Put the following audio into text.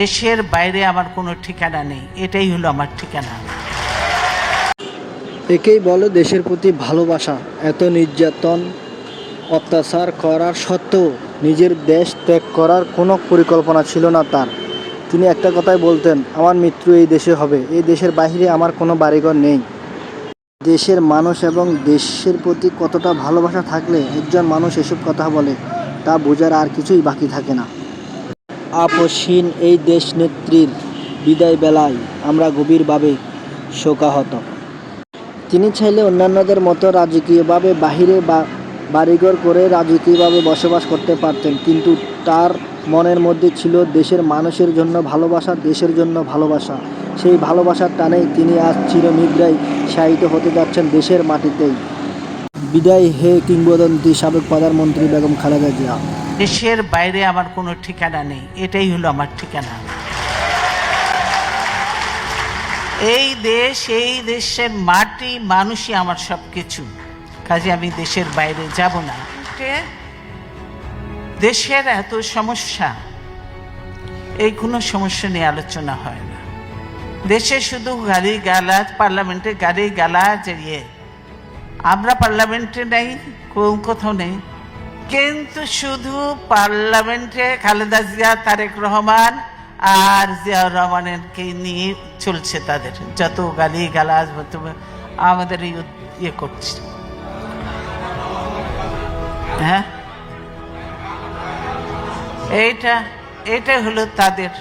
দেশের বাইরে আমার কোনো ঠিকানা নেই, এটাই হলো আমার ঠিকানা। একেই বলে দেশের প্রতি ভালোবাসা। এত নির্যাতন অত্যাচার করার সত্ত্বেও নিজের দেশ ত্যাগ করার কোনো পরিকল্পনা ছিল না তার। তিনি একটা কথাই বলতেন, আমার মৃত্যু এই দেশে হবে, এই দেশের বাইরে আমার কোনো বাড়িঘর নেই। দেশের মানুষ এবং দেশের প্রতি কতটা ভালোবাসা থাকলে একজন মানুষ এসব কথা বলে তা বোঝার আর কিছুই বাকি থাকে না। আপসহীন এই দেশনেত্রীর বিদায় বেলায় আমরা গভীরভাবে শোকাহত। তিনি চাইলে অন্যান্যদের মতো রাজকীয়ভাবে বাহিরে বাড়িঘর করে রাজকীয়ভাবে বসবাস করতে পারতেন, কিন্তু তার মনের মধ্যে ছিল দেশের মানুষের জন্য ভালোবাসা, দেশের জন্য ভালোবাসা। সেই ভালোবাসার টানেই তিনি আজ চিরনিদ্রায় শায়িত হতে যাচ্ছেন দেশের মাটিতেই। বিদায় হে কিংবদন্তি সাবেক প্রধানমন্ত্রী বেগম খালেদা জিয়া। দেশের বাইরে আমার কোনো ঠিকানা নেই, এটাই হলো আমার ঠিকানা। এই দেশ, এই দেশের মাটি, মানুষই আমার সব কিছু। কাজে আমি দেশের বাইরে যাব না। দেশের এত সমস্যা, এই কোনো সমস্যা নিয়ে আলোচনা হয় না। দেশে শুধু গালি গালাজ, পার্লামেন্টে গালি গালাজ, আমরা পার্লামেন্টে নেই, কোথাও নেই, কিন্তু শুধু পার্লামেন্টে খালেদা জিয়া, তারেক রহমান আর জিয়াউর রহমানকে নিয়ে চলছে। তাদের যত গালি গালাজ আমাদের ইয়ে করছে। হ্যাঁ, এইটা হলো তাদের